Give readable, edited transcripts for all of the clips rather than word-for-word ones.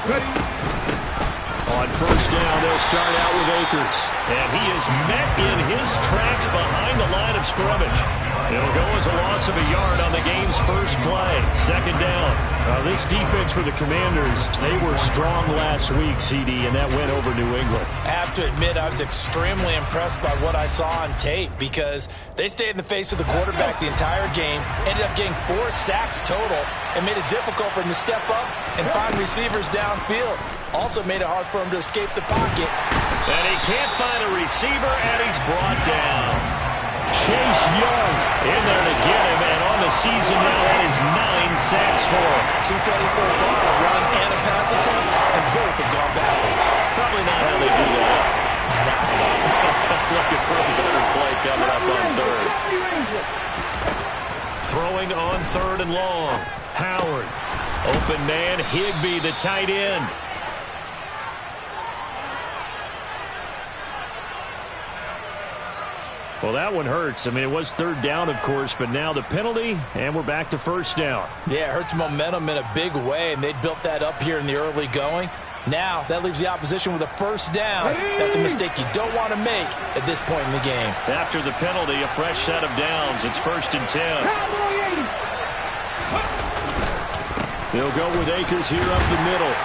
On first down, they'll start out with Akers. And he is met in his tracks behind the line of scrimmage. It'll go as a loss of a yard on the game's first play. Second down. This defense for the Commanders, they were strong last week, CD, and that went over New England. I have to admit, I was extremely impressed by what I saw on tape because they stayed in the face of the quarterback the entire game, ended up getting 4 sacks total, and made it difficult for him to step up and find receivers downfield. Also made it hard for him to escape the pocket. And he can't find a receiver, and he's brought down. Chase Young in there to get him, and on the season now, that is 9 sacks for him. 2 plays so far, a run and a pass attempt, and both have gone backwards. Probably not how they do that. Looking for a better play coming up on third. Throwing on third and long. Howard. Open man, Higbee, the tight end. Well, that one hurts. I mean, it was third down, of course, but now the penalty, and we're back to first down. Yeah, it hurts momentum in a big way, and they built that up here in the early going. Now, that leaves the opposition with a first down. That's a mistake you don't want to make at this point in the game. After the penalty, a fresh set of downs. It's 1st and 10. They'll go with Akers here up the middle.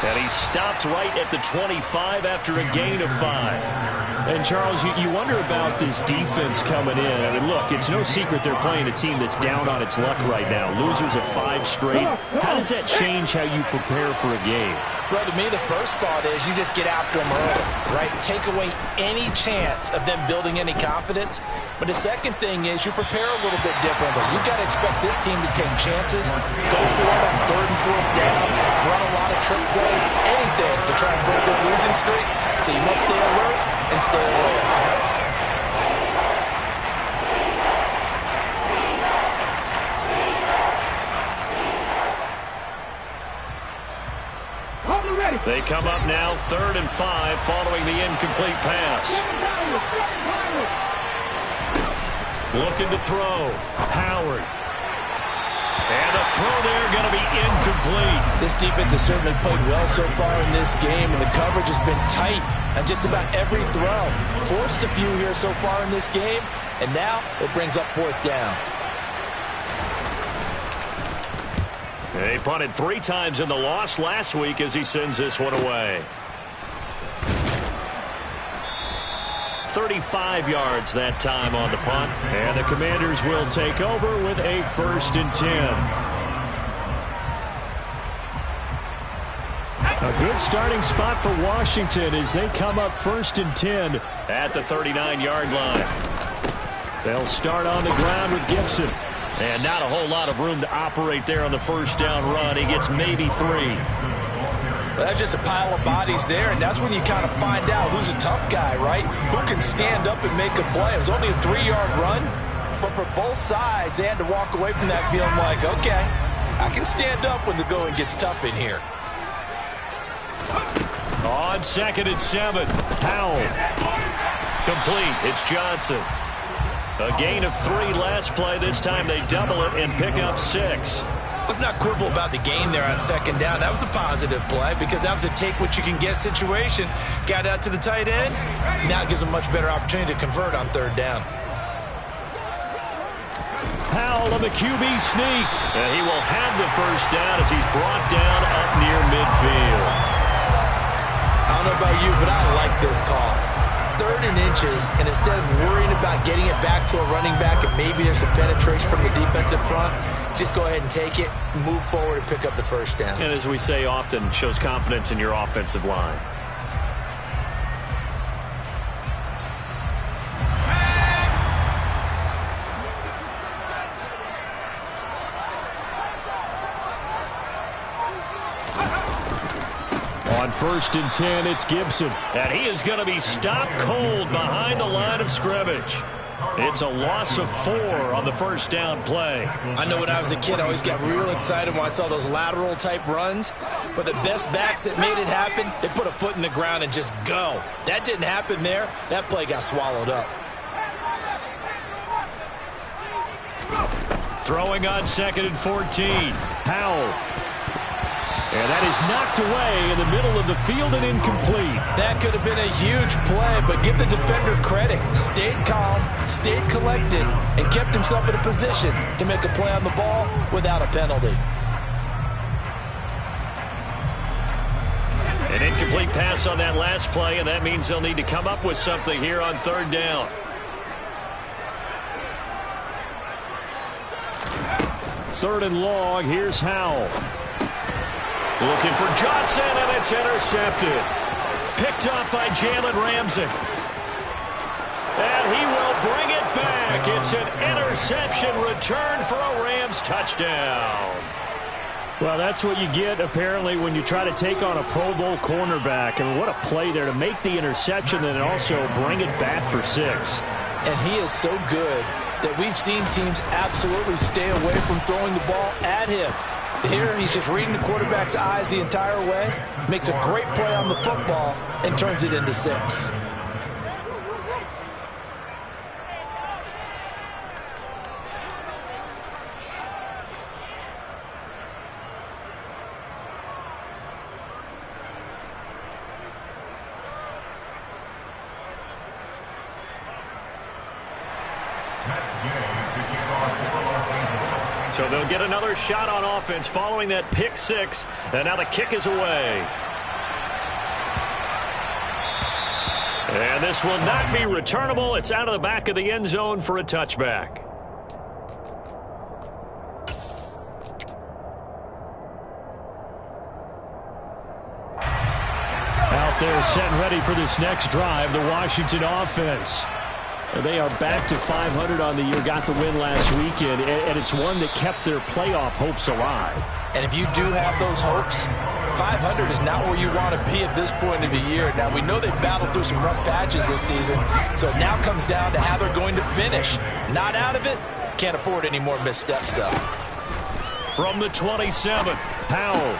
And he stopped right at the 25 after a gain of 5. And, Charles, you wonder about this defense coming in. I mean, look, it's no secret they're playing a team that's down on its luck right now. Losers of 5 straight. How does that change how you prepare for a game? Well, to me, the first thought is you just get after them early, right? Take away any chance of them building any confidence. But the second thing is you prepare a little bit differently. You've got to expect this team to take chances, go for it on 3rd and 4th downs, run a lot of trick plays, anything to try and break their losing streak. So you must stay alert and stay aware. They come up now 3rd and 5 following the incomplete pass. Looking to throw. Howard. And the throw there going to be incomplete. This defense has certainly played well so far in this game, and the coverage has been tight on just about every throw. Forced a few here so far in this game, and now it brings up 4th down. They punted 3 times in the loss last week as he sends this one away. 35 yards that time on the punt. And the Commanders will take over with a 1st and 10. A good starting spot for Washington as they come up 1st and 10 at the 39-yard line. They'll start on the ground with Gibson. And not a whole lot of room to operate there on the first down run. He gets maybe 3. Well, that's just a pile of bodies there, and that's when you kind of find out who's a tough guy, right? Who can stand up and make a play. It was only a 3-yard run, but for both sides, they had to walk away from that feeling like, okay, I can stand up when the going gets tough in here. On 2nd and 7, Howell. Complete. It's Johnson. A gain of 3 last play. This time they double it and pick up 6. Let's not quibble about the gain there on 2nd down. That was a positive play because that was a take-what-you-can-get situation. Got out to the tight end. Now it gives them a much better opportunity to convert on 3rd down. Howell on the QB sneak. And he will have the first down as he's brought down up near midfield. I don't know about you, but I like this call. 3rd and inches, and instead of worrying about getting it back to a running back and maybe there's some penetration from the defensive front, just go ahead and take it, move forward, and pick up the first down. And as we say often, shows confidence in your offensive line. On 1st and 10, it's Gibson. And he is going to be stopped cold behind the line of scrimmage. It's a loss of 4 on the first down play. I know when I was a kid, I always got real excited when I saw those lateral-type runs. But the best backs that made it happen, they put a foot in the ground and just go. That didn't happen there. That play got swallowed up. Throwing on 2nd and 14. Howell. And that is knocked away in the middle of the field and incomplete. That could have been a huge play, but give the defender credit. Stayed calm, stayed collected, and kept himself in a position to make a play on the ball without a penalty. An incomplete pass on that last play, and that means they'll need to come up with something here on third down. Third and long, here's Howell. Looking for Johnson, and it's intercepted. Picked up by Jalen Ramsey. And he will bring it back. It's an interception return for a Rams touchdown. Well, that's what you get, apparently, when you try to take on a Pro Bowl cornerback. And what a play there to make the interception and also bring it back for 6. And he is so good that we've seen teams absolutely stay away from throwing the ball at him. Here, he's just reading the quarterback's eyes the entire way, makes a great play on the football, and turns it into 6. So they'll get another shot on offense following that pick 6. And now the kick is away. And this will not be returnable. It's out of the back of the end zone for a touchback. Out there set and ready for this next drive, the Washington offense. They are back to 500 on the year, got the win last weekend, and it's one that kept their playoff hopes alive. And if you do have those hopes, 500 is not where you want to be at this point of the year. Now, we know they've battled through some rough patches this season, so it now comes down to how they're going to finish. Not out of it, can't afford any more missteps, though. From the 27, Powell.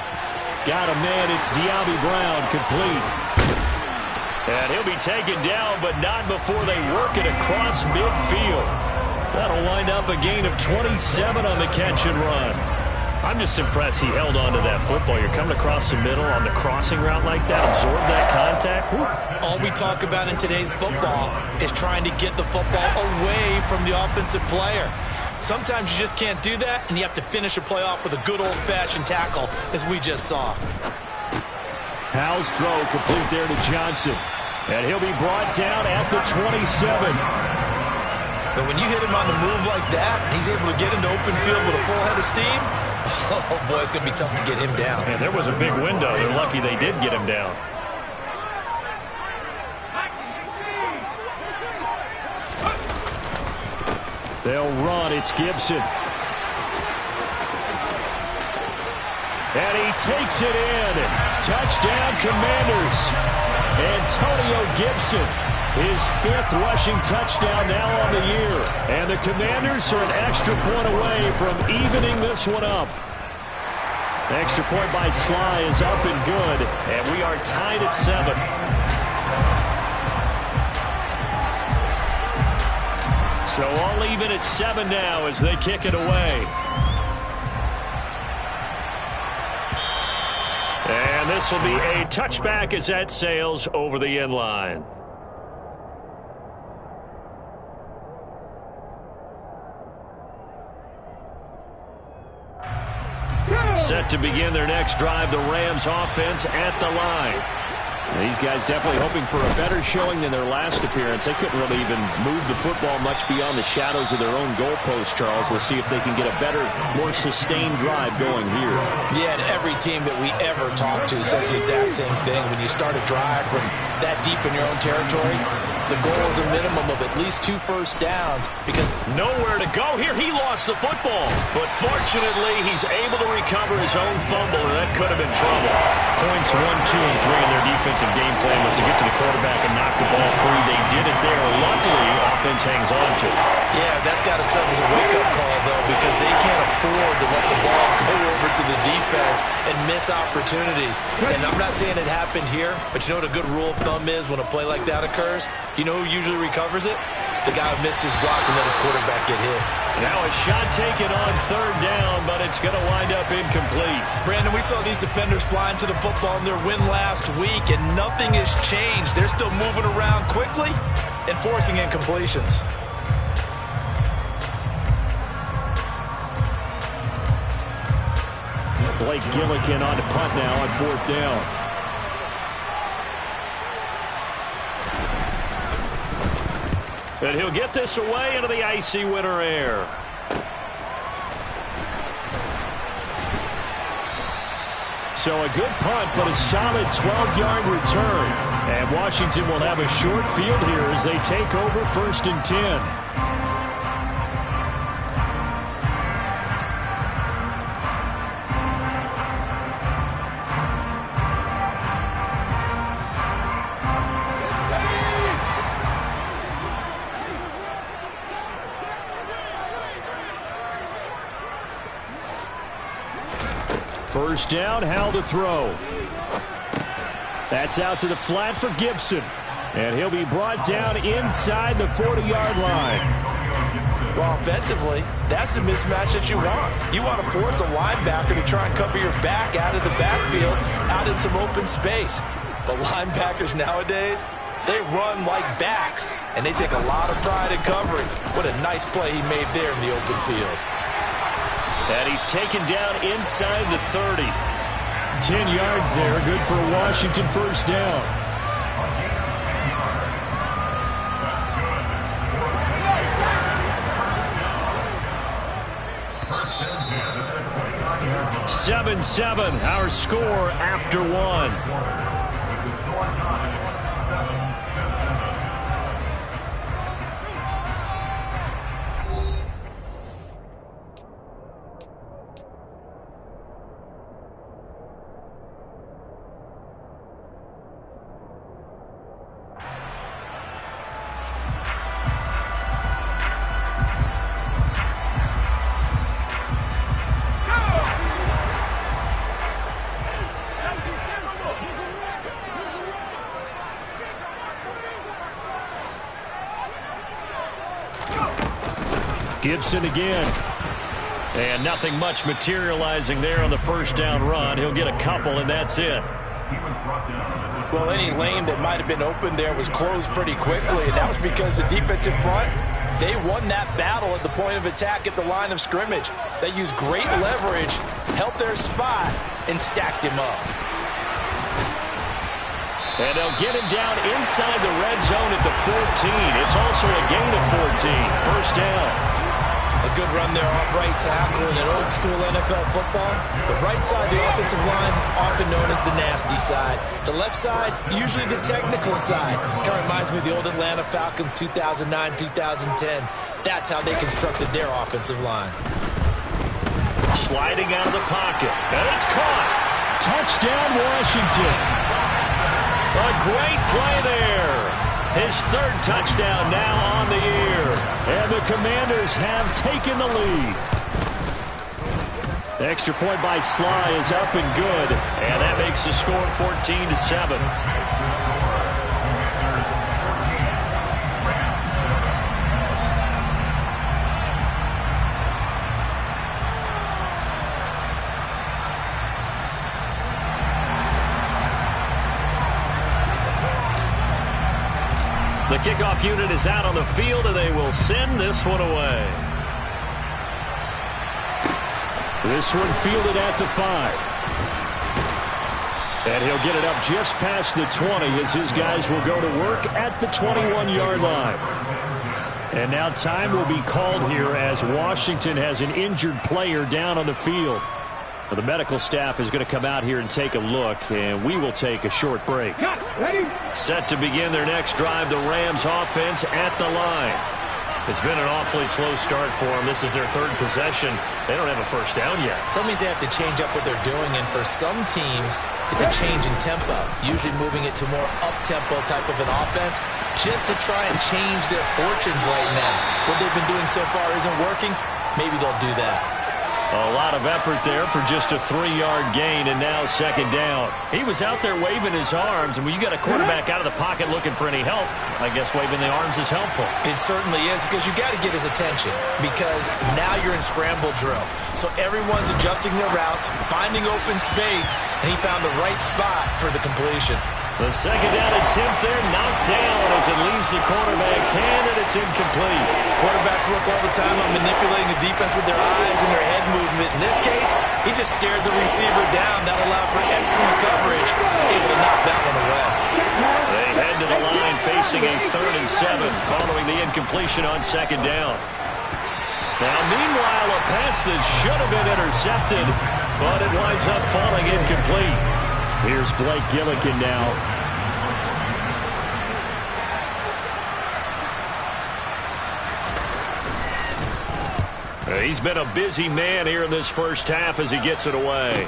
Got a man, it's De'Ami Brown, complete. And he'll be taken down, but not before they work it across midfield. That'll wind up a gain of 27 on the catch and run. I'm just impressed he held on to that football. You're coming across the middle on the crossing route like that, absorb that contact. Woo. All we talk about in today's football is trying to get the football away from the offensive player. Sometimes you just can't do that, and you have to finish a play off with a good old-fashioned tackle, as we just saw. Howell's throw complete there to Johnson. And he'll be brought down at the 27. But when you hit him on the move like that, he's able to get into open field with a full head of steam. Oh, boy, it's going to be tough to get him down. And there was a big window. They're lucky they did get him down. They'll run. It's Gibson. And he takes it in. Touchdown, Commanders. Antonio Gibson, his 5th rushing touchdown now on the year. And the Commanders are an extra point away from evening this one up. The extra point by Sly is up and good. And we are tied at 7. So all even at 7 now as they kick it away. And this will be a touchback as that sails over the end line. Set to begin their next drive, the Rams offense at the line. These guys definitely hoping for a better showing than their last appearance. They couldn't really even move the football much beyond the shadows of their own goalpost, Charles. We'll see if they can get a better, more sustained drive going here. Yeah, and every team that we ever talk to says the exact same thing. When you start a drive from that deep in your own territory, the goal is a minimum of at least 2 first downs because nowhere to go here. He lost the football, but fortunately he's able to recover his own fumble, and that could have been trouble. Points 1, 2, and 3 in their defensive game plan was to get to the quarterback and knock the ball free. They did it there. Luckily, offense hangs on to it. Yeah, that's got to serve as a wake-up call, though, because they can't afford to let the ball go over to the defense and miss opportunities. And I'm not saying it happened here, but you know what a good rule of thumb is when a play like that occurs? You know who usually recovers it? The guy who missed his block and let his quarterback get hit. Now a shot taken on third down, but it's going to wind up incomplete. Brandon, we saw these defenders flying to the football in their win last week, and nothing has changed. They're still moving around quickly and forcing incompletions. Blake Gillikin on to punt now on fourth down. And he'll get this away into the icy winter air. So a good punt, but a solid 12-yard return. And Washington will have a short field here as they take over 1st and 10. First down, Howell to throw. That's out to the flat for Gibson. And he'll be brought down inside the 40-yard line. Well, offensively, that's the mismatch that you want. You want to force a linebacker to try and cover your back out of the backfield, out in some open space. But linebackers nowadays, they run like backs, and they take a lot of pride in covering. What a nice play he made there in the open field. And he's taken down inside the 30. 10 yards there, good for a Washington first down. Seven, our score after one. Gibson again. And nothing much materializing there on the first down run. He'll get a couple, and that's it. Well, any lane that might have been open there was closed pretty quickly, and that was because the defensive front, they won that battle at the point of attack at the line of scrimmage. They used great leverage, held their spot, and stacked him up. And they'll get him down inside the red zone at the 14. It's also a gain of 14. First down. A good run there off right tackle in an old-school NFL football. The right side of the offensive line, often known as the nasty side. The left side, usually the technical side. Kind of reminds me of the old Atlanta Falcons 2009-2010. That's how they constructed their offensive line. Sliding out of the pocket. And it's caught. Touchdown, Washington. A great play there. His third touchdown now on the year. And the Commanders have taken the lead. The extra point by Sly is up and good. And that makes the score 14-7. The kickoff unit is out on the field, and they will send this one away. This one fielded at the 5. And he'll get it up just past the 20 as his guys will go to work at the 21-yard line. And now time will be called here as Washington has an injured player down on the field. Well, the medical staff is going to come out here and take a look, and we will take a short break. Set to begin their next drive, the Rams offense at the line. It's been an awfully slow start for them. This is their third possession. They don't have a first down yet. So that means they have to change up what they're doing, and for some teams, it's a change in tempo, usually moving it to more up-tempo type of an offense just to try and change their fortunes right now. What they've been doing so far isn't working. Maybe they'll do that. A lot of effort there for just a 3-yard gain, and now second down. He was out there waving his arms, and when you got a quarterback out of the pocket looking for any help, I guess waving the arms is helpful. It certainly is, because you got to get his attention, because now you're in scramble drill. So everyone's adjusting their routes, finding open space, and he found the right spot for the completion. The second down attempt there knocked down as it leaves the quarterback's hand, and it's incomplete. Quarterbacks work all the time on manipulating the defense with their eyes and their head movement. In this case, he just stared the receiver down. That allowed for excellent coverage, able to knock that one away. They head to the line facing a 3rd and 7 following the incompletion on second down. Now, meanwhile, a pass that should have been intercepted, but it winds up falling incomplete. Here's Blake Gillikin now. He's been a busy man here in this first half as he gets it away.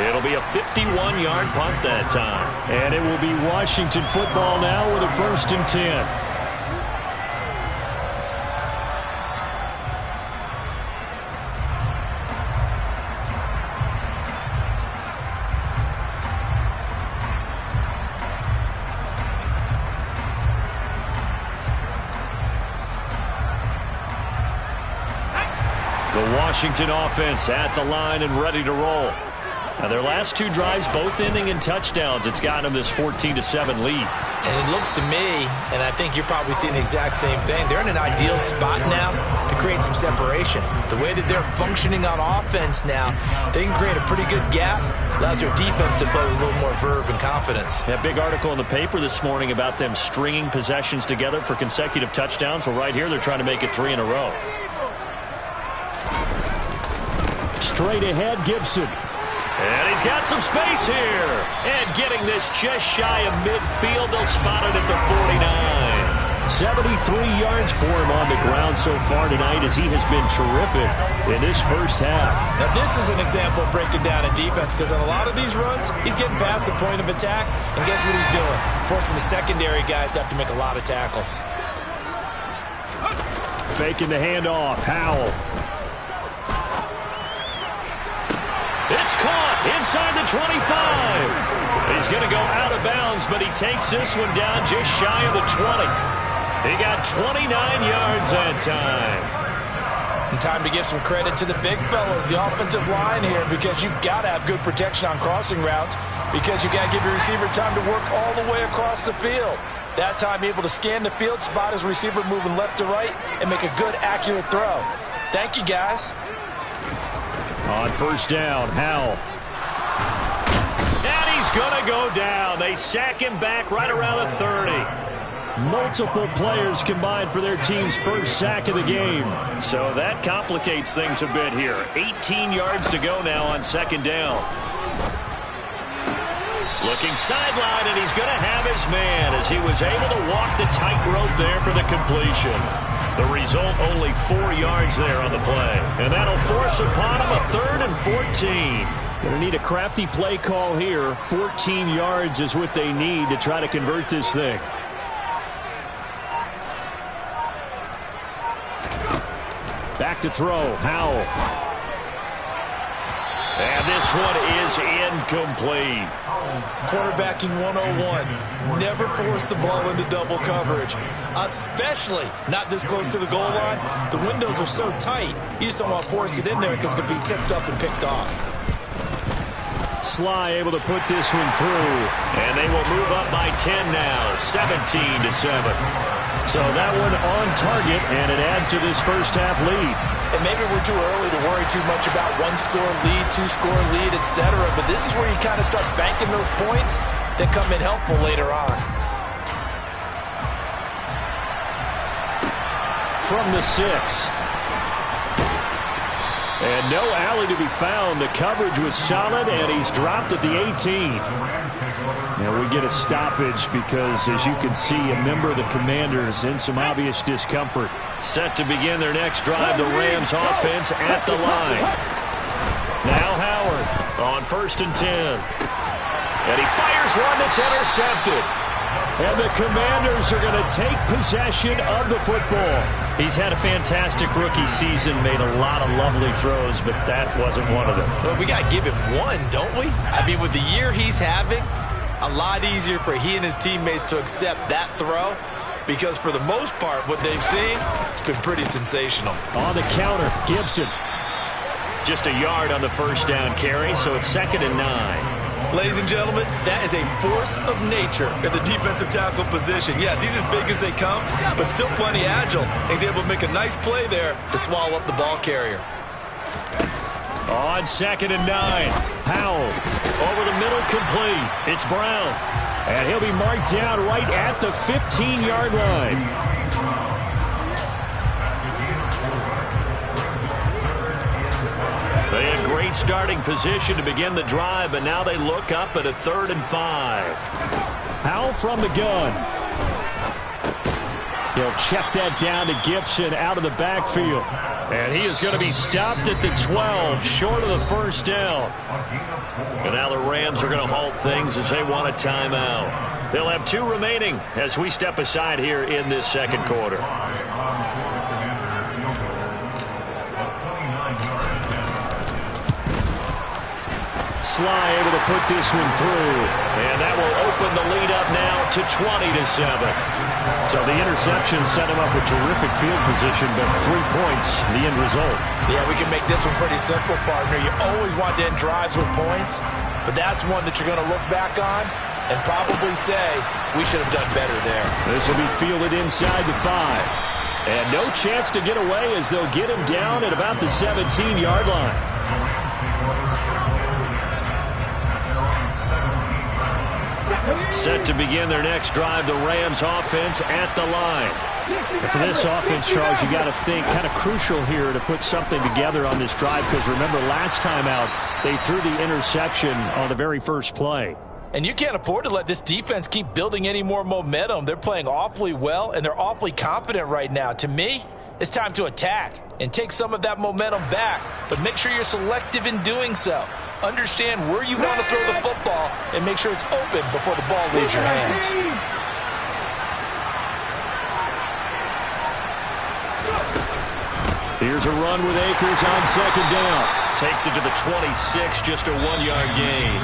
It'll be a 51-yard punt that time. And it will be Washington football now with a 1st and 10. The Washington offense at the line and ready to roll. Now their last 2 drives both ending in touchdowns. It's gotten them this 14-7 lead. And it looks to me, and I think you're probably seeing the exact same thing, they're in an ideal spot now to create some separation. The way that they're functioning on offense now, they can create a pretty good gap. Allows their defense to play with a little more verve and confidence. That big article in the paper this morning about them stringing possessions together for consecutive touchdowns. Well, right here they're trying to make it 3 in a row. Straight ahead, Gibson. And he's got some space here. And getting this just shy of midfield, they'll spot it at the 49. 73 yards for him on the ground so far tonight as he has been terrific in this first half. Now this is an example of breaking down a defense, because on a lot of these runs, he's getting past the point of attack, and guess what he's doing? Forcing the secondary guys to have to make a lot of tackles. Faking the handoff, Howell. It's caught inside the 25. He's going to go out of bounds, but he takes this one down just shy of the 20. He got 29 yards that time. And time to give some credit to the big fellas, the offensive line here, because you've got to have good protection on crossing routes, because you got to give your receiver time to work all the way across the field. That time able to scan the field, spot his receiver moving left to right, and make a good, accurate throw. Thank you, guys. On first down, Howell. And he's going to go down. They sack him back right around the 30. Multiple players combined for their team's first sack of the game. So that complicates things a bit here. 18 yards to go now on second down. Looking sideline, and he's going to have his man as he was able to walk the tightrope there for the completion. The result, only 4 yards there on the play. And that'll force upon him a 3rd and 14. Going to need a crafty play call here. 14 yards is what they need to try to convert this thing. Back to throw, Howell. And this one is incomplete. Quarterbacking 101. Never force the ball into double coverage, especially not this close to the goal line. The windows are so tight, you just don't want to force it in there because it could be tipped up and picked off. Sly able to put this one through, and they will move up by 10 now, 17-7. So that one on target, and it adds to this first half lead. And maybe we're too early to worry too much about one-score lead, two-score lead, etc. But this is where you kind of start banking those points that come in helpful later on. From the 6. And no alley to be found. The coverage was solid, and he's dropped at the 18. Now we get a stoppage because, as you can see, a member of the Commanders in some obvious discomfort. Set to begin their next drive, the Rams offense at the line. Now Howard on 1st and 10. And he fires one that's intercepted. And the Commanders are going to take possession of the football. He's had a fantastic rookie season, made a lot of lovely throws, but that wasn't one of them. Well, we got to give him one, don't we? I mean, with the year he's having, a lot easier for he and his teammates to accept that throw, because for the most part, what they've seen, it's been pretty sensational. On the counter, Gibson. Just a yard on the first down carry, so it's 2nd and 9. Ladies and gentlemen, that is a force of nature at the defensive tackle position. Yes, he's as big as they come, but still plenty agile. He's able to make a nice play there to swallow up the ball carrier. On 2nd and 9, Powell over the middle, complete. It's Brown, and he'll be marked down right at the 15-yard line. They had great starting position to begin the drive, but now they look up at a 3rd and 5. Powell from the gun. He'll check that down to Gibson out of the backfield. And he is going to be stopped at the 12, short of the first down. And now the Rams are going to halt things as they want a timeout. They'll have 2 remaining as we step aside here in this second quarter. Sly able to put this one through. And that will open the lead up now to 20-7. So the interception set him up with terrific field position, but 3 points, the end result. Yeah, we can make this one pretty simple, partner. You always want to end drives with points, but that's one that you're going to look back on and probably say, we should have done better there. This will be fielded inside the 5. And no chance to get away as they'll get him down at about the 17-yard line. Set to begin their next drive, the Rams offense at the line. And for this offense, Charles, you got to think kind of crucial here to put something together on this drive, because remember last time out, they threw the interception on the very first play. And you can't afford to let this defense keep building any more momentum. They're playing awfully well, and they're awfully confident right now. To me, it's time to attack and take some of that momentum back, but make sure you're selective in doing so. Understand where you want to throw the football and make sure it's open before the ball leaves your hands. Here's a run with Akers on 2nd down. Takes it to the 26, just a 1-yard gain.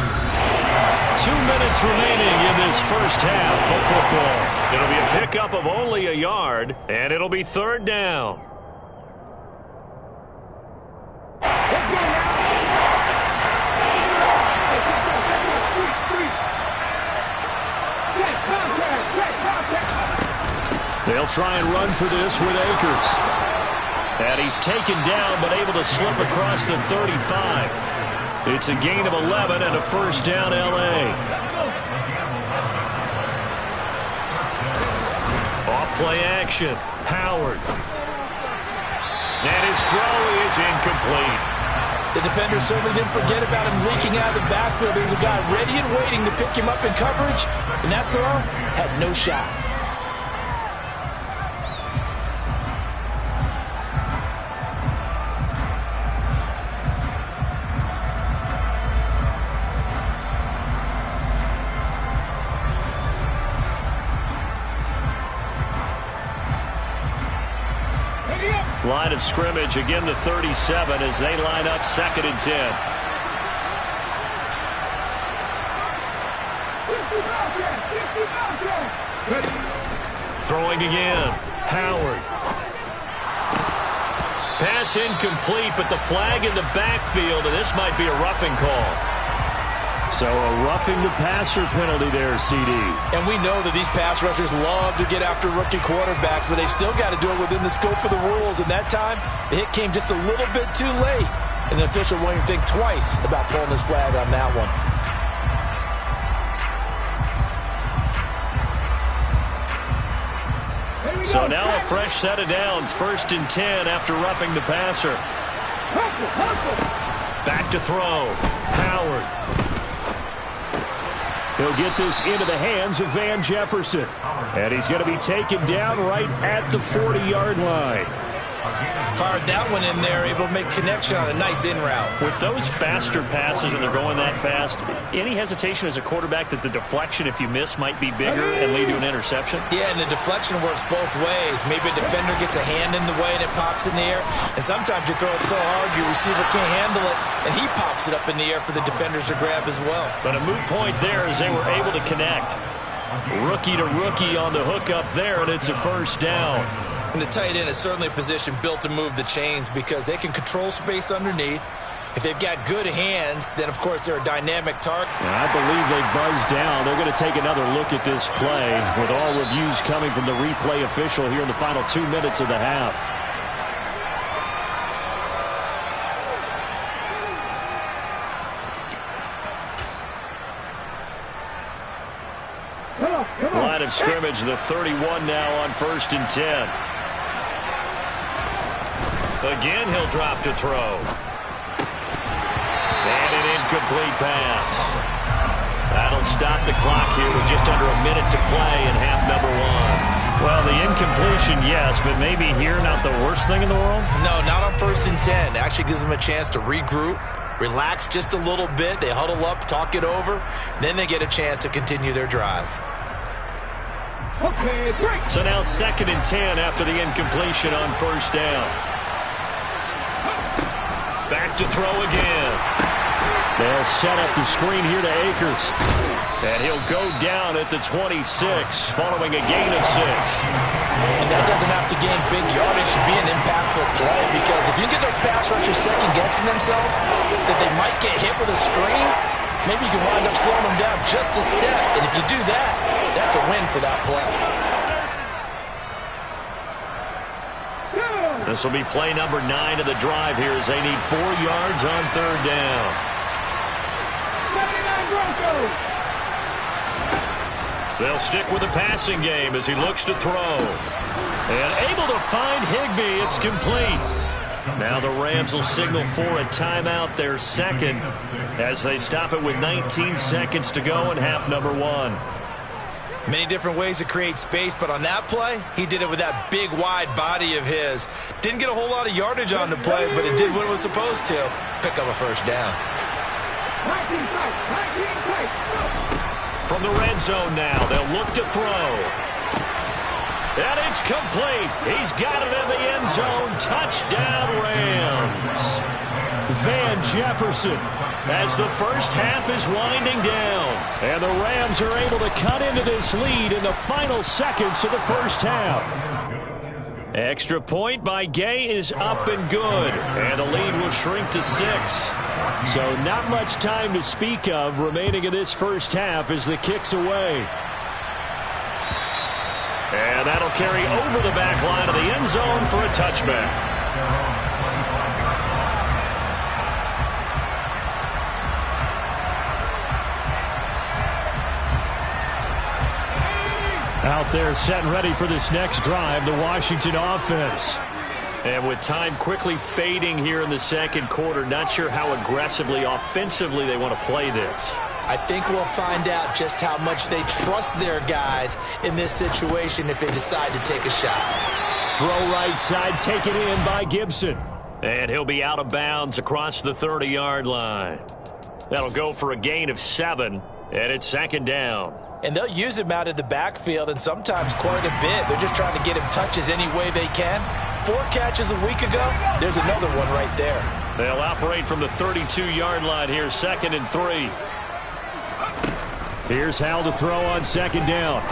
2 minutes remaining in this first half of football. It'll be a pickup of only a yard, and it'll be 3rd down. They'll try and run for this with Akers. And he's taken down, but able to slip across the 35. It's a gain of 11 and a first down, L.A. Off-play action. Howard. And his throw is incomplete. The defender certainly didn't forget about him leaking out of the backfield. There's a guy ready and waiting to pick him up in coverage, and that throw had no shot. Line of scrimmage, again the 37 as they line up 2nd and 10. Throwing again. Howard. Pass incomplete, but the flag in the backfield, and this might be a roughing call. So a roughing the passer penalty there, CD. And we know that these pass rushers love to get after rookie quarterbacks, but they've still got to do it within the scope of the rules. And that time, the hit came just a little bit too late. And the official won't even think twice about pulling his flag on that one. So now a fresh set of downs, 1st and 10 after roughing the passer. Back to throw. Howard. He'll get this into the hands of Van Jefferson. And he's going to be taken down right at the 40-yard line. Fired that one in there, able to make connection on a nice in route. With those faster passes and they're going that fast, any hesitation as a quarterback that the deflection, if you miss, might be bigger and lead to an interception? Yeah, and the deflection works both ways. Maybe a defender gets a hand in the way and it pops in the air. And sometimes you throw it so hard your receiver can't handle it, and he pops it up in the air for the defenders to grab as well. But a moot point there as they were able to connect. Rookie to rookie on the hook up there, and it's a first down. And the tight end is certainly a position built to move the chains because they can control space underneath. If they've got good hands, then, of course, they're a dynamic target. I believe they buzzed down. They're going to take another look at this play with all reviews coming from the replay official here in the final 2 minutes of the half. Line of scrimmage, the 31 now on 1st and 10. Again, he'll drop to throw. And an incomplete pass. That'll stop the clock here with just under a minute to play in half number 1. Well, the incompletion, yes, but maybe here not the worst thing in the world? No, not on 1st and 10. Actually gives them a chance to regroup, relax just a little bit. They huddle up, talk it over. Then they get a chance to continue their drive. Okay, great. So now 2nd and 10 after the incompletion on 1st down. Back to throw again. They'll set up the screen here to Akers. And he'll go down at the 26 following a gain of 6. And that doesn't have to gain big yardage to be an impactful play, because if you get those pass rushers second-guessing themselves that they might get hit with a screen, maybe you can wind up slowing them down just a step. And if you do that, that's a win for that play. This will be play number 9 of the drive here as they need 4 yards on 3rd down. They'll stick with the passing game as he looks to throw. And able to find Higbee. It's complete. Now the Rams will signal for a timeout, their 2nd, as they stop it with 19 seconds to go in half number 1. Many different ways to create space, but on that play, he did it with that big, wide body of his. Didn't get a whole lot of yardage on the play, but it did what it was supposed to. Pick up a first down. From the red zone now, they'll look to throw. And it's complete. He's got it in the end zone. Touchdown, Rams. Van Jefferson as the first half is winding down. And the Rams are able to cut into this lead in the final seconds of the first half. Extra point by Gay is up and good. And the lead will shrink to 6. So not much time to speak of remaining in this first half as the kick's away. And that'll carry over the back line of the end zone for a touchback. Out there set and ready for this next drive, the Washington offense. And with time quickly fading here in the 2nd quarter, not sure how aggressively, offensively they want to play this. I think we'll find out just how much they trust their guys in this situation if they decide to take a shot. Throw right side, taken in by Gibson. And he'll be out of bounds across the 30-yard line. That'll go for a gain of 7, and it's 2nd down. And they'll use him out of the backfield, and sometimes quite a bit. They're just trying to get him touches any way they can. 4 catches a week ago, there's another one right there. They'll operate from the 32-yard line here, 2nd and 3. Here's Hal to throw on 2nd down.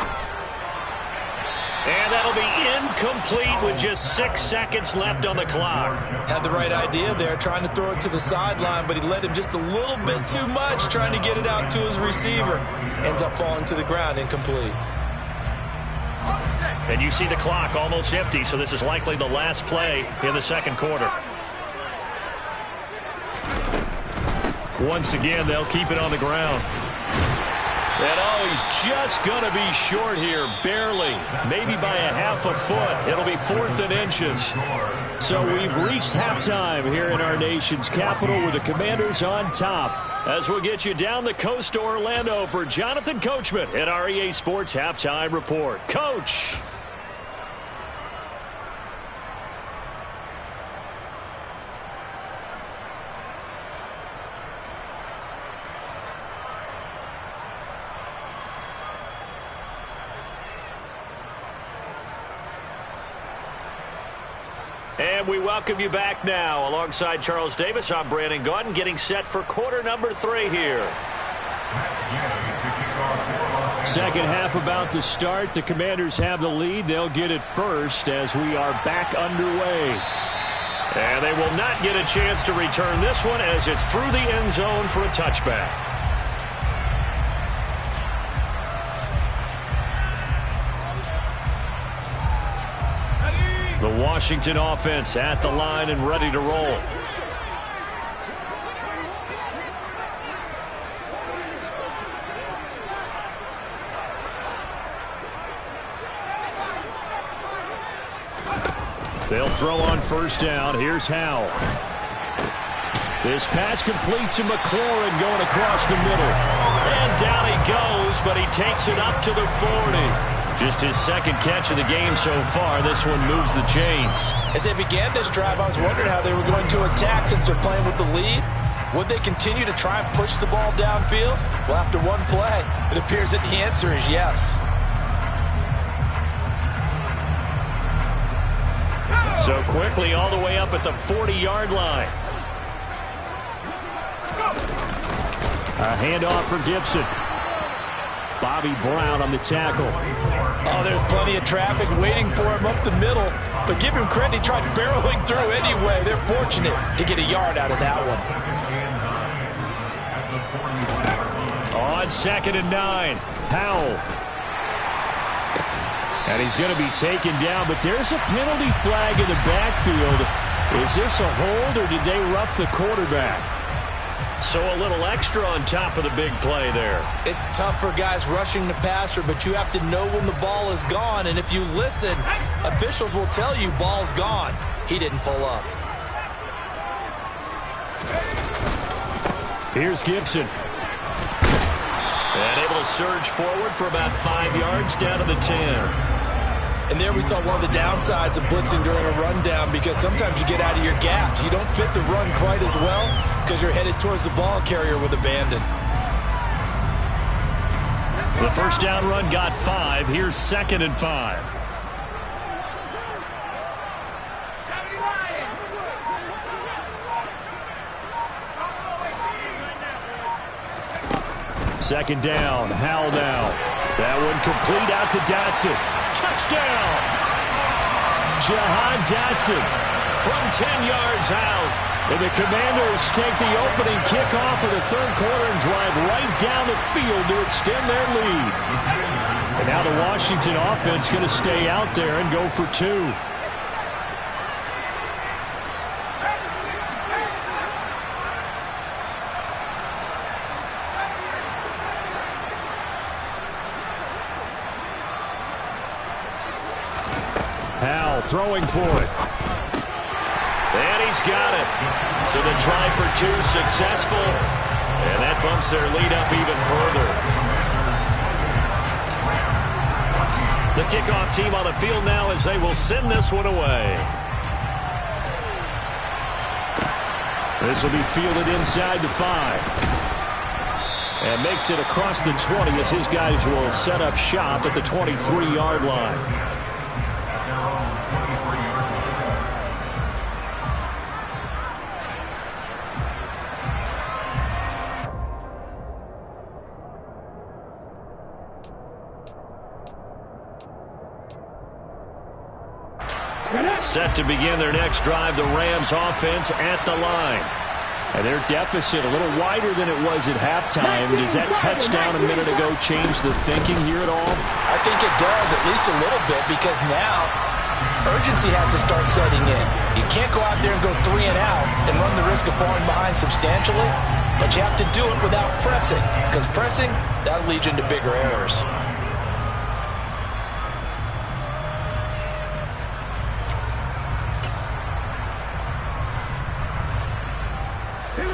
And that'll be incomplete with just 6 seconds left on the clock. Had the right idea there, trying to throw it to the sideline, but he led him just a little bit too much, trying to get it out to his receiver. Ends up falling to the ground, incomplete. And you see the clock almost empty, so this is likely the last play in the 2nd quarter. Once again, they'll keep it on the ground. And oh, he's just going to be short here, barely, maybe by a half a foot. It'll be 4th and inches. So we've reached halftime here in our nation's capital with the Commanders on top. As we'll get you down the coast to Orlando for Jonathan Coachman at our EA Sports Halftime Report. Coach. And we welcome you back now. Alongside Charles Davis, I'm Brandon Gaudin, getting set for quarter number 3 here. Second half about to start. The Commanders have the lead. They'll get it first as we are back underway. And they will not get a chance to return this one as it's through the end zone for a touchback. The Washington offense at the line and ready to roll. They'll throw on first down. Here's Howell. This pass complete to McLaurin going across the middle. And down he goes, but he takes it up to the 40. Just his second catch of the game so far. This one moves the chains. As they began this drive, I was wondering how they were going to attack since they're playing with the lead. Would they continue to try and push the ball downfield? Well, after one play, it appears that the answer is yes. So quickly all the way up at the 40-yard line. A handoff for Gibson. Bobby Brown on the tackle. Oh, there's plenty of traffic waiting for him up the middle. But give him credit, he tried barreling through anyway. They're fortunate to get a yard out of that one. On 2nd and 9, Howell. And he's going to be taken down, but there's a penalty flag in the backfield. Is this a hold, or did they rough the quarterback? So a little extra on top of the big play there. It's tough for guys rushing the passer, but you have to know when the ball is gone. And if you listen, officials will tell you ball's gone. He didn't pull up. Here's Gibson. And able to surge forward for about 5 yards down to the 10. And there we saw one of the downsides of blitzing during a rundown, because sometimes you get out of your gaps. You don't fit the run quite as well because you're headed towards the ball carrier with abandon. The first down run got 5. Here's 2nd and 5. Second down, Howell now. That one complete out to Dotson. Touchdown! Jahan Dotson from 10 yards out. And the Commanders take the opening kickoff of the third quarter and drive right down the field to extend their lead. And now the Washington offense going to stay out there and go for 2. Howell throwing for it. And he's got it. So the try for 2 successful. And that bumps their lead up even further. The kickoff team on the field now as they will send this one away. This will be fielded inside the 5. And makes it across the 20 as his guys will set up shop at the 23-yard line. Set to begin their next drive, the Rams offense at the line. And their deficit a little wider than it was at halftime. Does that touchdown a minute ago change the thinking here at all? I think it does, at least a little bit, because now urgency has to start setting in. You can't go out there and go 3 and out and run the risk of falling behind substantially, but you have to do it without pressing, because pressing, that'll lead you into bigger errors.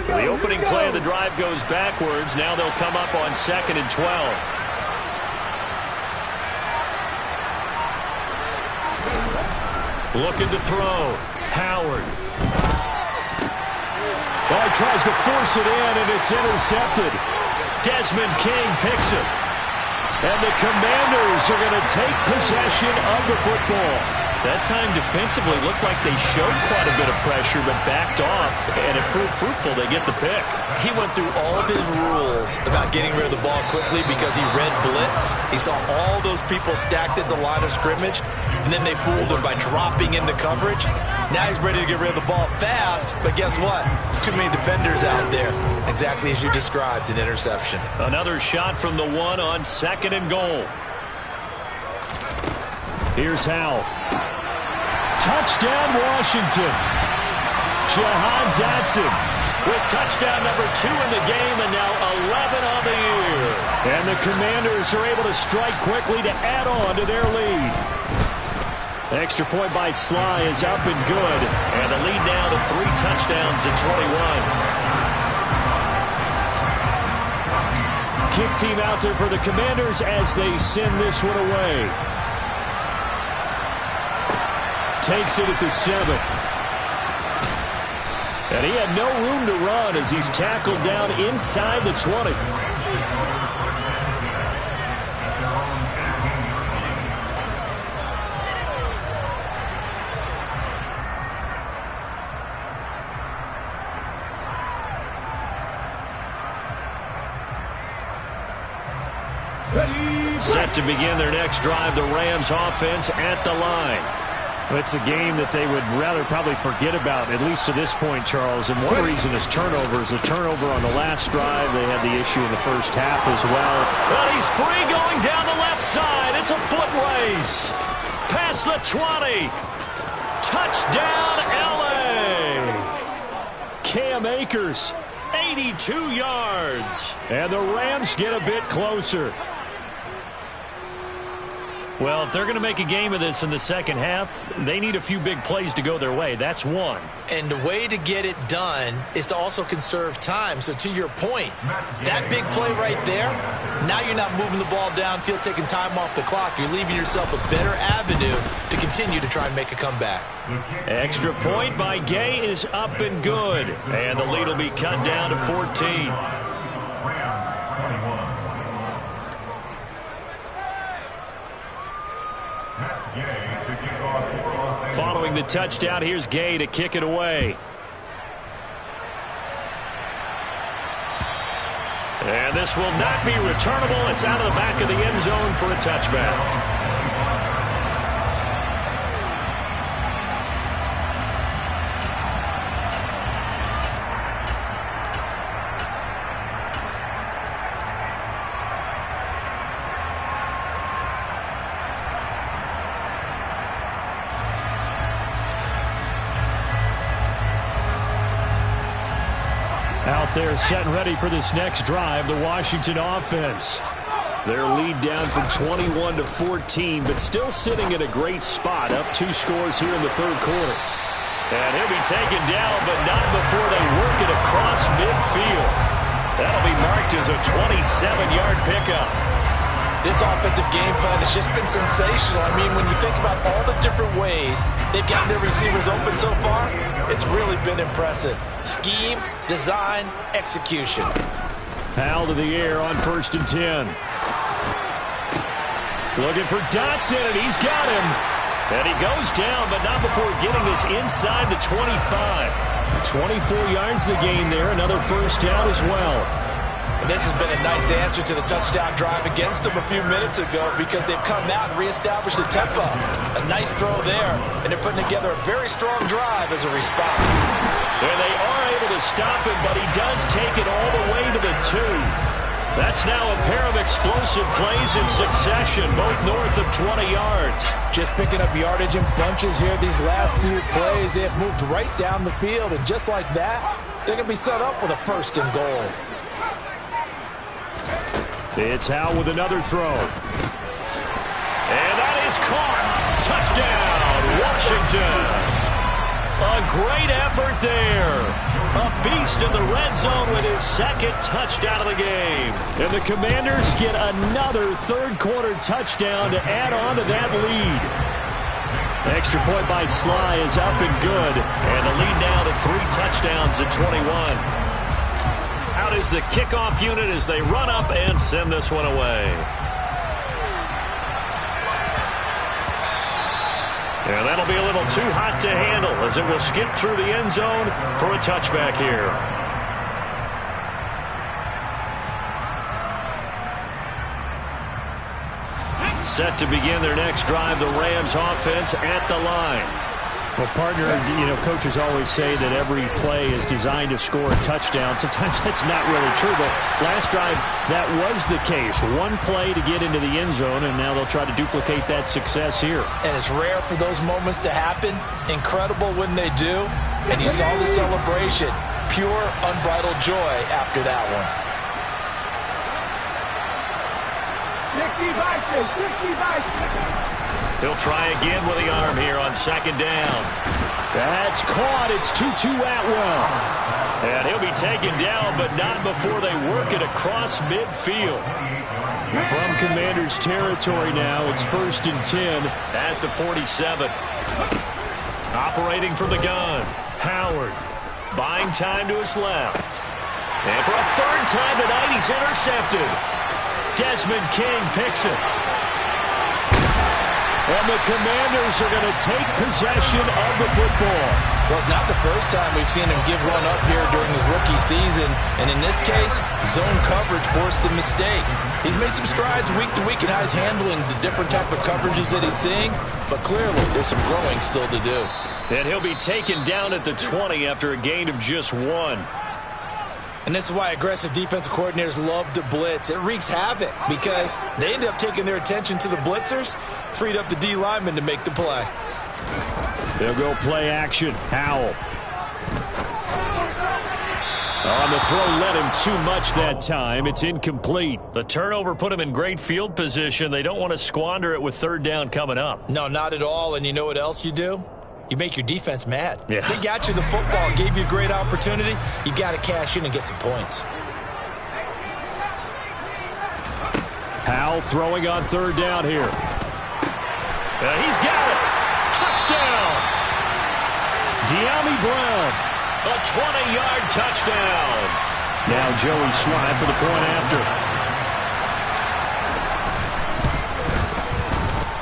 The opening play of the drive goes backwards. Now they'll come up on 2nd and 12. Looking to throw. Howard. Oh, he tries to force it in, and it's intercepted. Desmond King picks it. And the Commanders are going to take possession of the football. That time defensively looked like they showed quite a bit of pressure but backed off, and it proved fruitful. They get the pick. He went through all of his rules about getting rid of the ball quickly because he read blitz. He saw all those people stacked at the line of scrimmage, and then they fooled him by dropping into coverage. Now he's ready to get rid of the ball fast, but guess what? Too many defenders out there. Exactly as you described, an interception. Another shot from the 1 on 2nd and goal. Here's Howell. Touchdown, Washington. Jahan Dotson with touchdown number 2 in the game and now 11 on the year. And the Commanders are able to strike quickly to add on to their lead. Extra point by Sly is up and good. And the lead now to 3 touchdowns at 21. Kick team out there for the Commanders as they send this one away. Takes it at the 7. And he had no room to run as he's tackled down inside the 20. Set to begin their next drive, the Rams offense at the line. It's a game that they would rather probably forget about, at least to this point, Charles. And one reason is turnovers. A turnover on the last drive. They had the issue in the first half as well. Well, he's free going down the left side. It's a foot race. Past the 20. Touchdown, L.A. Cam Akers, 82 yards. And the Rams get a bit closer. Well, if they're going to make a game of this in the second half, they need a few big plays to go their way. That's one. And the way to get it done is to also conserve time. So to your point, that big play right there, now you're not moving the ball downfield, taking time off the clock. You're leaving yourself a better avenue to continue to try and make a comeback. Extra point by Gay is up and good. And the lead will be cut down to 14. Following the touchdown, here's Gay to kick it away. And this will not be returnable. It's out of the back of the end zone for a touchback. Out there set and ready for this next drive, the Washington offense. Their lead down from 21 to 14, but still sitting at a great spot, up 2 scores here in the third quarter. And he'll be taken down, but not before they work it across midfield. That'll be marked as a 27-yard pickup. This offensive game plan has just been sensational. I mean, when you think about all the different ways they've gotten their receivers open so far, it's really been impressive. Scheme, design, execution. Howell to the air on 1st and 10. Looking for Dotson, and he's got him. And he goes down, but not before getting this inside the 25. 24 yards the gain there, another first down as well. And this has been a nice answer to the touchdown drive against them a few minutes ago because they've come out and reestablished the tempo. A nice throw there, and they're putting together a very strong drive as a response. And they are able to stop him, but he does take it all the way to the 2. That's now a pair of explosive plays in succession, both north of 20 yards. Just picking up yardage in bunches here these last few plays. They have moved right down the field, and just like that, they're going to be set up with a 1st and goal. It's Howell with another throw. And that is caught. Touchdown, Washington. A great effort there. A beast in the red zone with his 2nd touchdown of the game. And the Commanders get another third-quarter touchdown to add on to that lead. Extra point by Sly is up and good. And the lead now to 3 touchdowns at 21. Out is the kickoff unit as they run up and send this one away. And that'll be a little too hot to handle as it will skip through the end zone for a touchback here. Set to begin their next drive, the Rams offense at the line. Well, partner, coaches always say that every play is designed to score a touchdown. Sometimes that's not really true, but last drive, that was the case. One play to get into the end zone, and now they'll try to duplicate that success here. And it's rare for those moments to happen. Incredible when they do. And you saw the celebration. Pure, unbridled joy after that one. He'll try again with the arm here on second down. That's caught. It's Tutu Atwell. And he'll be taken down, but not before they work it across midfield. From Commanders territory now, it's 1st and 10 at the 47. Operating from the gun, Howard buying time to his left. And for a third time tonight, he's intercepted. Desmond King picks it. And the Commanders are going to take possession of the football. Well, it's not the first time we've seen him give one up here during his rookie season. And in this case, zone coverage forced the mistake. He's made some strides week to week in how he's handling the different type of coverages that he's seeing. But clearly, there's some growing still to do. And he'll be taken down at the 20 after a gain of just 1. And this is why aggressive defensive coordinators love to blitz. It wreaks havoc because they end up taking their attention to the blitzers, freed up the D lineman to make the play. They'll go play action. Howell. On the throw, led him too much that time. It's incomplete. The turnover put him in great field position. They don't want to squander it with third down coming up. No, not at all. And you know what else you do? You make your defense mad. Yeah. They got you the football, gave you a great opportunity. You got to cash in and get some points. Howell throwing on third down here. He's got it. Touchdown. De'Ami Brown. A 20-yard touchdown. Now Joey Slye for the point after.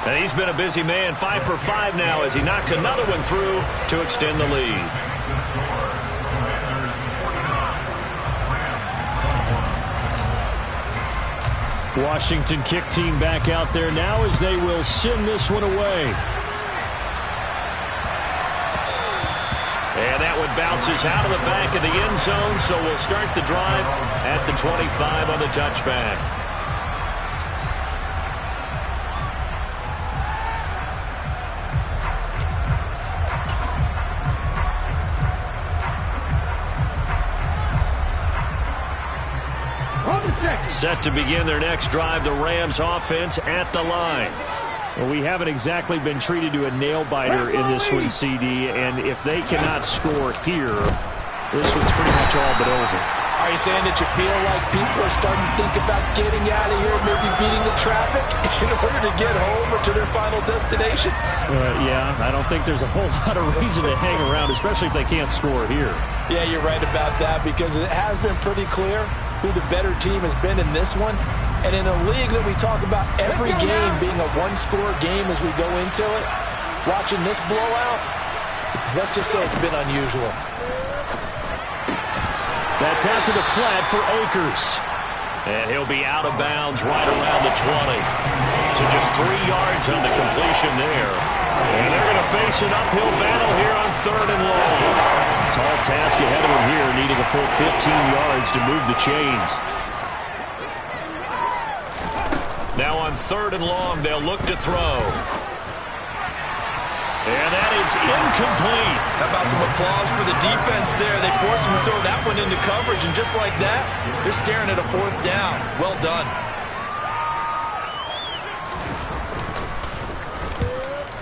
And he's been a busy man, 5 for 5 now as he knocks another one through to extend the lead. Washington kick team back out there now as they will send this one away. And that one bounces out of the back of the end zone, so we'll start the drive at the 25 on the touchback. Set to begin their next drive, the Rams offense at the line. Well, we haven't exactly been treated to a nail-biter in this one, CD, and if they cannot score here, this one's pretty much all but over. Are you saying that you feel like people are starting to think about getting out of here, maybe beating the traffic in order to get home or to their final destination? Yeah, I don't think there's a whole lot of reason to hang around, especially if they can't score here. Yeah, you're right about that because it has been pretty clear who the better team has been in this one. And in a league that we talk about every game being a one-score game as we go into it, watching this blowout, let's just say it's been unusual. That's out to the flat for Akers. And he'll be out of bounds right around the 20. So just 3 yards on the completion there. And they're going to face an uphill battle here on 3rd and long. Tall task ahead of him here, needing a full 15 yards to move the chains. Now on 3rd and long, they'll look to throw. And that is incomplete. How about some applause for the defense there? They forced him to throw that one into coverage, and just like that, they're staring at a 4th down. Well done.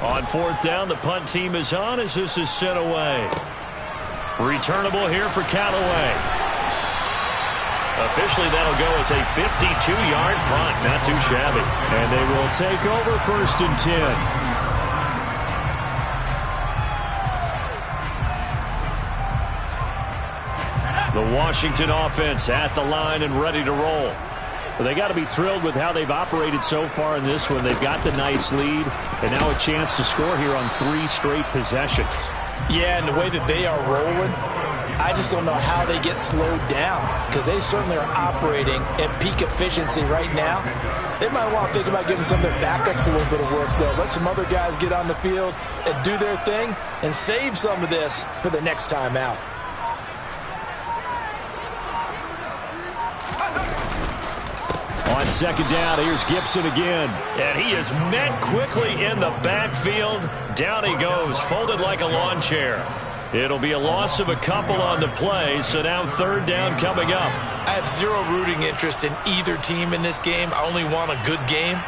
On 4th down, the punt team is on as this is sent away. Returnable here for Callaway. Officially, that'll go as a 52-yard punt. Not too shabby. And they will take over 1st and 10. The Washington offense at the line and ready to roll. Well, they got to be thrilled with how they've operated so far in this one. They've got the nice lead, and now a chance to score here on 3 straight possessions. Yeah, and the way that they are rolling, I just don't know how they get slowed down, because they certainly are operating at peak efficiency right now. They might want to think about giving some of their backups a little bit of work, though. Let some other guys get on the field and do their thing and save some of this for the next time out. On second down, here's Gibson again. And he is met quickly in the backfield. Down he goes, folded like a lawn chair. It'll be a loss of a couple on the play, so now third down coming up. I have zero rooting interest in either team in this game. I only want a good game.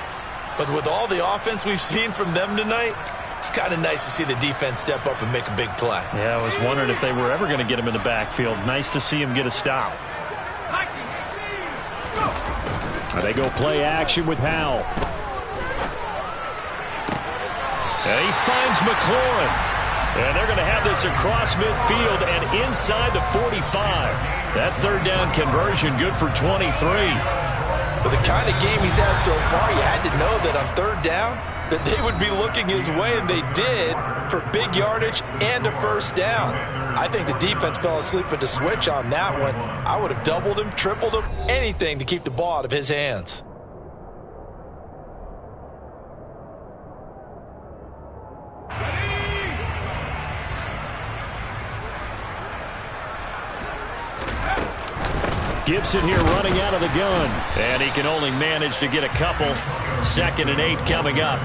But with all the offense we've seen from them tonight, it's kind of nice to see the defense step up and make a big play. Yeah, I was wondering if they were ever going to get him in the backfield. Nice to see him get a stop. They go play action with Howell. And he finds McLaurin. And they're going to have this across midfield and inside the 45. That third down conversion good for 23. With the kind of game he's had so far, you had to know that on third down that they would be looking his way, and they did, for big yardage and a first down. I think the defense fell asleep at the switch on that one. I would have doubled him, tripled him, anything to keep the ball out of his hands. Gibson here running out of the gun. And he can only manage to get a couple. 2nd and 8 coming up.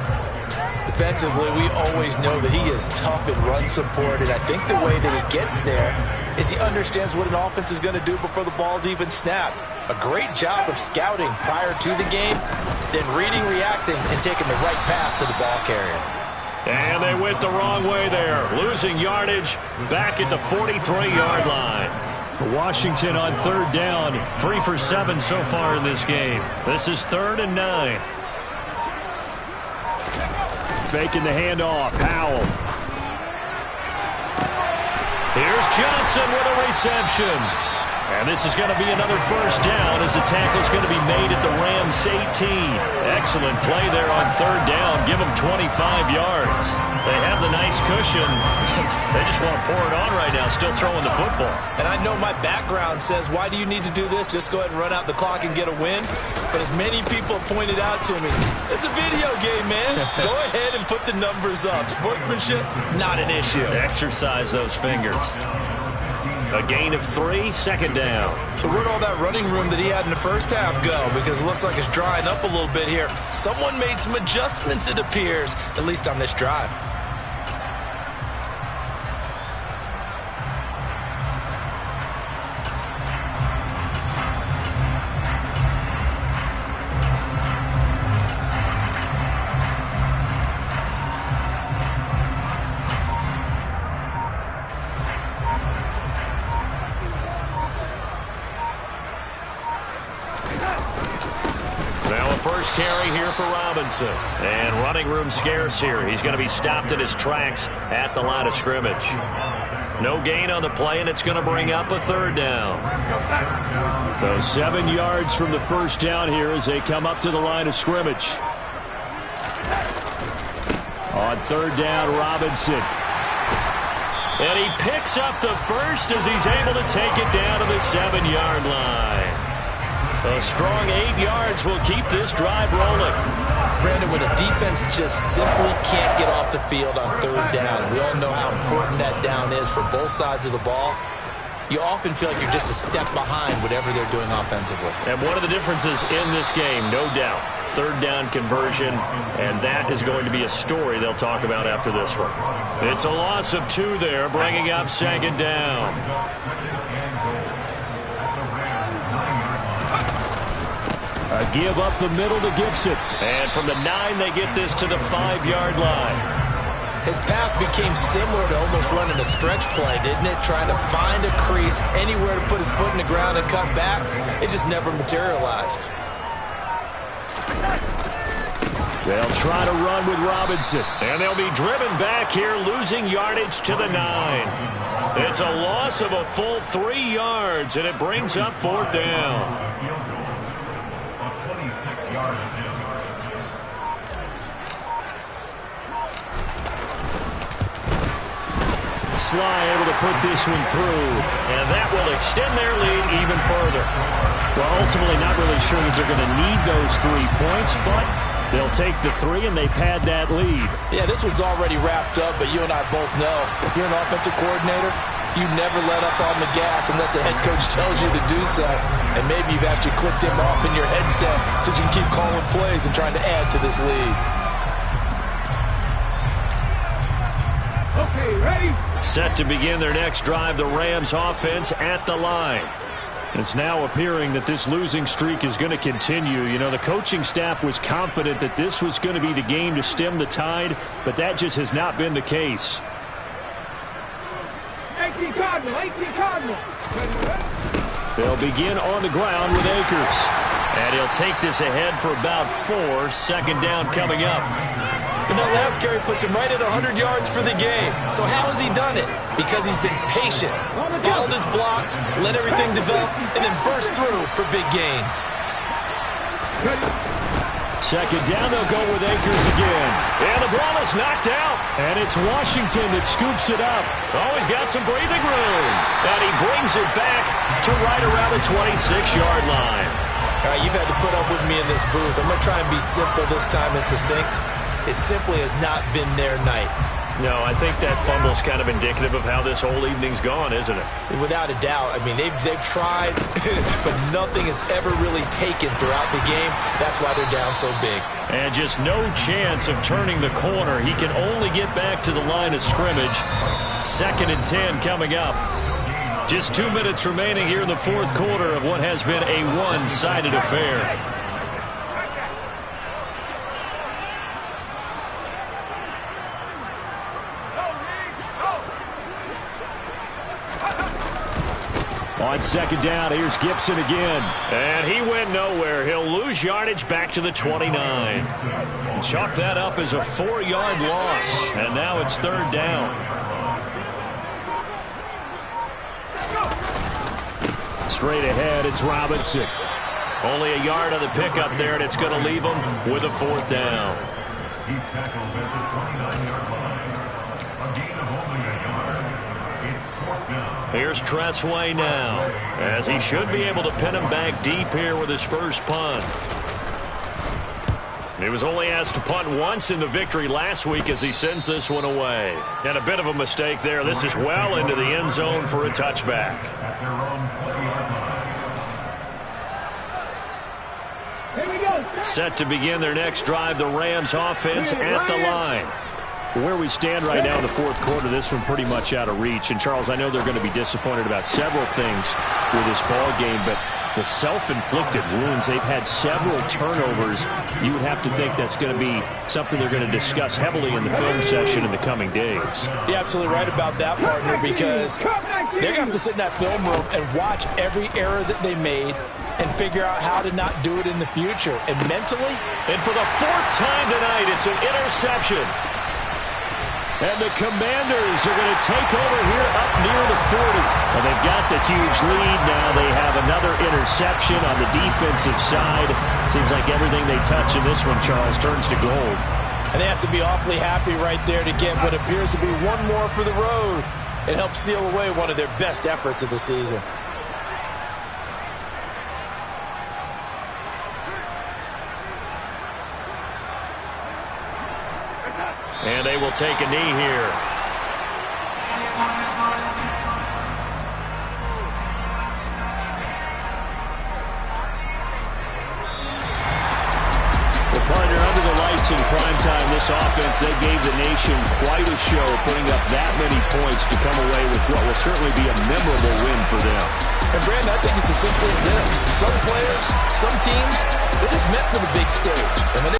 Defensively, we always know that he is tough in run support, and I think the way that he gets there is he understands what an offense is going to do before the ball's even snapped. A great job of scouting prior to the game, then reading, reacting, and taking the right path to the ball carrier. And they went the wrong way there, losing yardage back at the 43-yard line. Washington on third down, 3 for 7 so far in this game. This is 3rd and 9. Faking the handoff, Howell. Here's Johnson with a reception. And this is going to be another first down as the tackle's going to be made at the Rams 18. Excellent play there on third down. Give them 25 yards. They have the nice cushion. They just want to pour it on right now, still throwing the football. And I know my background says, why do you need to do this? Just go ahead and run out the clock and get a win. But as many people have pointed out to me, it's a video game, man. Go ahead and put the numbers up. Sportsmanship, not an issue. Exercise those fingers. A gain of 3, 2nd down. So where'd all that running room that he had in the first half go? Because it looks like it's drying up a little bit here. Someone made some adjustments, it appears, at least on this drive. Carry here for Robinson. And running room scarce here. He's going to be stopped in his tracks at the line of scrimmage. No gain on the play, and it's going to bring up a third down. So 7 yards from the first down here as they come up to the line of scrimmage. On third down, Robinson. And he picks up the first as he's able to take it down to the 7-yard line. A strong 8 yards will keep this drive rolling. Brandon, when a defense just simply can't get off the field on third down, we all know how important that down is for both sides of the ball. You often feel like you're just a step behind whatever they're doing offensively. And one of the differences in this game, no doubt, third down conversion, and that is going to be a story they'll talk about after this one. It's a loss of 2 there, bringing up 2nd down. A give up the middle to Gibson. And from the 9, they get this to the 5-yard line. His path became similar to almost running a stretch play, didn't it? Trying to find a crease, anywhere to put his foot in the ground and cut back. It just never materialized. They'll try to run with Robinson. And they'll be driven back here, losing yardage to the 9. It's a loss of a full 3 yards, and it brings up 4th down. Sly able to put this one through, and that will extend their lead even further. Well, ultimately not really sure that they're going to need those 3 points, but they'll take the 3 and they pad that lead. Yeah, this one's already wrapped up, but you and I both know if you're an offensive coordinator, you never let up on the gas unless the head coach tells you to do so. And maybe you've actually clicked him off in your headset so you can keep calling plays and trying to add to this lead. Okay, ready? Set to begin their next drive, the Rams offense at the line. It's now appearing that this losing streak is going to continue. You know, the coaching staff was confident that this was going to be the game to stem the tide, but that just has not been the case. 18 Cardinal, 18 Cardinal. They'll begin on the ground with Akers. And he'll take this ahead for about 4. Second down coming up. And that last carry puts him right at 100 yards for the game. So how has he done it? Because he's been patient, followed his blocks, let everything develop, and then burst through for big gains. Second down, they'll go with Akers again. And the ball is knocked out. And it's Washington that scoops it up. Oh, he's got some breathing room. And he brings it back to right around the 26-yard line. All right, you've had to put up with me in this booth. I'm going to try and be simple this time and succinct. It simply has not been their night. No, I think that fumble's kind of indicative of how this whole evening's gone, isn't it? Without a doubt. I mean, they've tried, but nothing has ever really taken throughout the game. That's why they're down so big. And just no chance of turning the corner. He can only get back to the line of scrimmage. 2nd and 10 coming up. Just 2 minutes remaining here in the 4th quarter of what has been a one-sided affair. On 2nd down, here's Gibson again. And he went nowhere. He'll lose yardage back to the 29. Chalk that up as a 4-yard loss. And now it's 3rd down. Straight ahead, it's Robinson. Only a yard on the pickup there, and it's going to leave him with a 4th down. Here's Tressway now, as he should be able to pin him back deep here with his first punt. He was only asked to punt once in the victory last week as he sends this one away. And a bit of a mistake there. This is well into the end zone for a touchback. Here we go. Set to begin their next drive, the Rams offense at the line. Where we stand right now in the 4th quarter, this one pretty much out of reach. And, Charles, I know they're going to be disappointed about several things with this ball game, but the self-inflicted wounds, they've had several turnovers. You would have to think that's going to be something they're going to discuss heavily in the film session in the coming days. You're absolutely right about that, partner, because they're going to have to sit in that film room and watch every error that they made and figure out how to not do it in the future. And mentally, and for the 4th time tonight, it's an interception. And the Commanders are going to take over here up near the 40. Well, they've got the huge lead. Now they have another interception on the defensive side. Seems like everything they touch in this one, Charles, turns to gold. And they have to be awfully happy right there to get what appears to be one more for the road. It helps seal away one of their best efforts of the season. And they will take a knee here. Well, partner, under the lights in primetime, this offense, they gave the nation quite a show, putting up that many points to come away with what will certainly be a memorable win for them. And, Brandon, I think it's as simple as this. Some players, some teams, they're just meant for the big stage. And when they